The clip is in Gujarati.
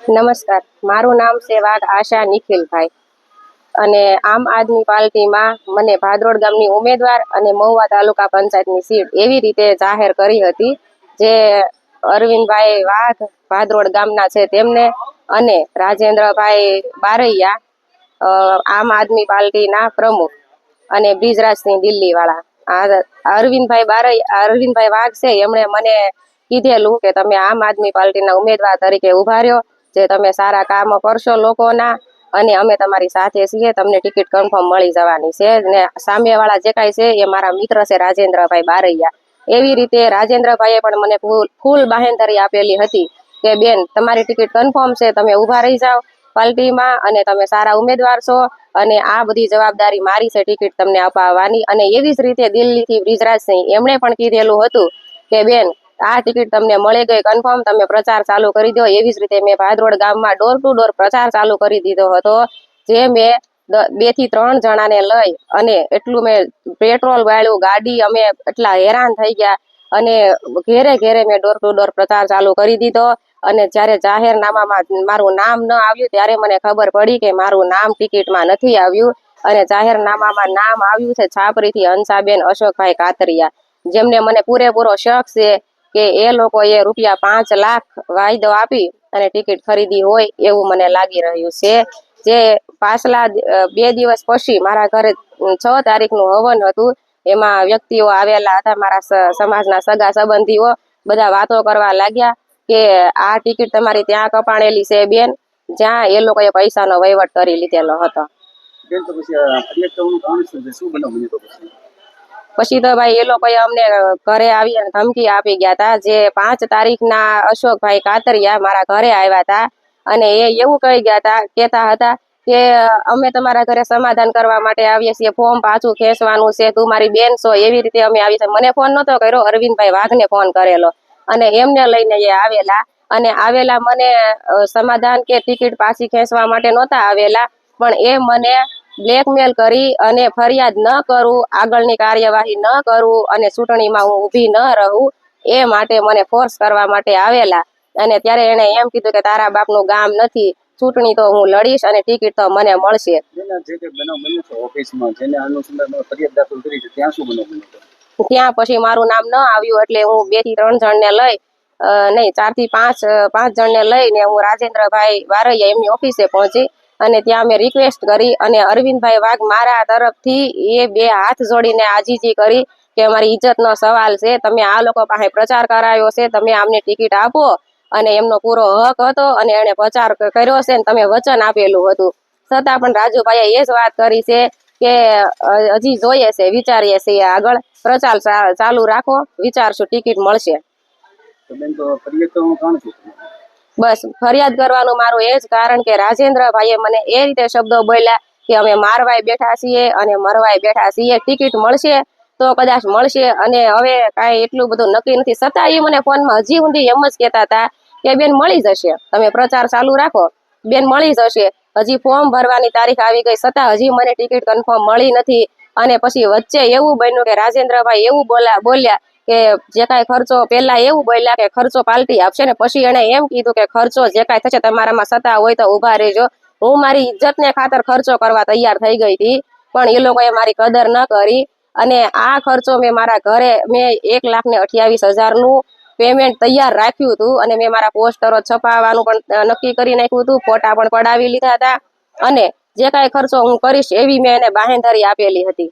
નમસ્કાર, મારું નામ છે વાઘ આશા નિખિલભાઈ અને આમ આદમી પાર્ટીમાં મને ભાદરોડ ગામની ઉમેદવાર અને મહુવા તાલુકા પંચાયતની સીટ એવી રીતે જાહેર કરી હતી જે અરવિંદભાઈ વાઘ ભાદરોડ ગામના છે તેમને અને રાજેન્દ્રભાઈ બારૈયા આમ આદમી પાર્ટીના પ્રમુખ અને બ્રિજરાજસિંહ દિલ્હીવાળા અરવિંદભાઈ વાઘ છે એમણે મને કીધેલું કે તમે આમ આદમી પાર્ટીના ઉમેદવાર તરીકે ઉભા રહ્યો, જે તમે સારા કામો કરશો લોકોના અને અમે તમારી સાથે છીએ, તમને ટિકિટ કન્ફર્મ મળી જવાની છે ને સામેવાળા જે કાંઈ છે એ મારા મિત્ર છે રાજેન્દ્રભાઈ બારૈયા. એવી રીતે રાજેન્દ્રભાઈએ પણ મને ફૂલ બાહેંધરી આપેલી હતી કે બેન તમારી ટિકિટ કન્ફર્મ છે, તમે ઊભા રહી જાઓ પાર્ટીમાં અને તમે સારા ઉમેદવાર છો અને આ બધી જવાબદારી મારી છે ટિકિટ તમને અપાવવાની. અને એવી જ રીતે દિલ્હીથી બ્રિજરાજસિંહ એમણે પણ કીધેલું હતું કે બેન આ ટિકિટ તમને મળી ગઈ કન્ફર્મ, તમે પ્રચાર ચાલુ કરી દો. એવી જ રીતે મેં ભાદરોડ ગામમાં ડોર ટુ ડોર પ્રચાર ચાલુ કરી દીધો હતો, જે મેં 2 થી 3 જણાને લઈ અને એટલું મેં પેટ્રોલ વાળ્યું ગાડી, અમે એટલા હેરાન થઈ ગયા અને ઘેરે ઘેરે મેં ડોર ટુ ડોર પ્રચાર ચાલુ કરી દીધો. અને જ્યારે જાહેરનામામાં મારું નામ ન આવ્યું ત્યારે મને ખબર પડી કે મારું નામ ટિકિટમાં નથી આવ્યું અને જાહેરનામામાં નામ આવ્યું છે છાપરીથી હંસાબેન અશોકભાઈ કાતરિયા, જેમને મને પૂરેપૂરો શક છે કે એ લોકોએ ₹5 લાખ વાયદો આપી અને ટિકિટ ખરીદી હોય એવું મને લાગી રહ્યું છે. જે પાછલા 2 દિવસ પછી મારા ઘરે 6 તારીખનું હવન હતું, એમાં વ્યક્તિઓ આવેલા હતા, મારા સમાજના સગા સંબંધીઓ બધા વાતો કરવા લાગ્યા કે આ ટિકિટ તમારી ત્યાં કપાણેલી છે બેન, જ્યાં એ લોકોએ પૈસાનો વહીવટ કરી લીધેલો હતો. પછી તો ભાઈ એ લોકોએ અમને ઘરે આવી અને ધમકી આપી ગયા હતા. જે 5 તારીખના અશોકભાઈ કાતરિયા મારા ઘરે આવ્યા હતા અને એ એવું કહેતા હતા કે અમે તમારા ઘરે સમાધાન કરવા માટે આવીએ છીએ, ફોર્મ પાછું ખેંચવાનું છે, તું મારી બેન છો, એવી રીતે અમે આવી છે. મને ફોન નહોતો કર્યો, અરવિંદભાઈ વાઘને ફોન કરેલો અને એમને લઈને એ આવેલા મને સમાધાન કે ટિકિટ પાછી ખેંચવા માટે નહોતા આવેલા, પણ એ મને બ્લેકમેલ કરી અને ફરિયાદ ન કરું, આગળની કાર્યવાહી ન કરું અને ચૂંટણીમાં હું ઊભી ન રહું એ માટે મને ફોર્સ કરવા માટે આવેલા. અને ત્યારે એણે એમ કીધું કે તારા બાપનું ગામ નથી, ચૂંટણી તો હું લડીશ અને ટિકિટ તો મને મળશે. ત્યાં પછી મારું નામ ન આવ્યું એટલે હું 2 થી 3 જણને લઈ નહીં 4 થી 5 જણને લઈને હું રાજેન્દ્રભાઈ બારૈયા એમની ઓફિસે પહોંચી અને ત્યાં મેં રિક્વેસ્ટ કરી અને અરવિંદભાઈ વાઘ મારા તરફથી એ 2 હાથ જોડીને આજીજી કરી કે અમારી ઇજ્જતનો સવાલ છે, તમે આ લોકો પાસે પ્રચાર કરાયો છે, તમે આમને ટિકિટ આપો અને એમનો પૂરો હક હતો અને એને પ્રચાર કર્યો છે ને તમે વચન આપેલું હતું. છતાં પણ રાજુભાઈએ એ જ વાત કરી છે કે હજી જોઈએ છે, વિચારીએ છીએ, આગળ પ્રચાર ચાલુ રાખો, વિચારશું, ટિકિટ મળશે. બસ ફરિયાદ કરવાનું મારું એ જ કારણ કે રાજેન્દ્રભાઈએ મને એ રીતે શબ્દો બોલ્યા કે અમે મારવાય બેઠા છીએ અને મરવાય બેઠા છીએ, ટિકિટ મળશે તો કદાચ મળશે અને હવે કાંઈ એટલું બધું નક્કી નથી. છતાં એ મને ફોનમાં હજી સુધી એમ જ કહેતા હતા કે બેન મળી જશે, તમે પ્રચાર ચાલુ રાખો, બેન મળી જશે. હજી ફોર્મ ભરવાની તારીખ આવી ગઈ છતાં હજી મને ટિકિટ કન્ફર્મ મળી નથી. અને પછી વચ્ચે એવું બન્યું કે રાજેન્દ્રભાઈ એવું બોલ્યા કે જે કાંઈ ખર્ચો, પહેલા એવું બોલ્યા કે ખર્ચો પાર્ટી આપશે ને પછી એણે એમ કીધું કે ખર્ચો જે કાંઈ થશે તમારામાં સત્તા હોય તો ઊભા રહેજો. હું મારી ઇજ્જતને ખાતર ખર્ચો કરવા તૈયાર થઈ ગઈ હતી, પણ એ લોકોએ મારી કદર ન કરી અને આ ખર્ચો મેં મારા ઘરે મેં 1,28,000નું પેમેન્ટ તૈયાર રાખ્યું હતું અને મેં મારા પોસ્ટરો છપાવવાનું પણ નક્કી કરી નાખ્યું હતું, ફોટા પણ પડાવી લીધા હતા અને જે કાંઈ ખર્ચો હું કરીશ એવી મેં એને બાહેંધરી આપેલી હતી.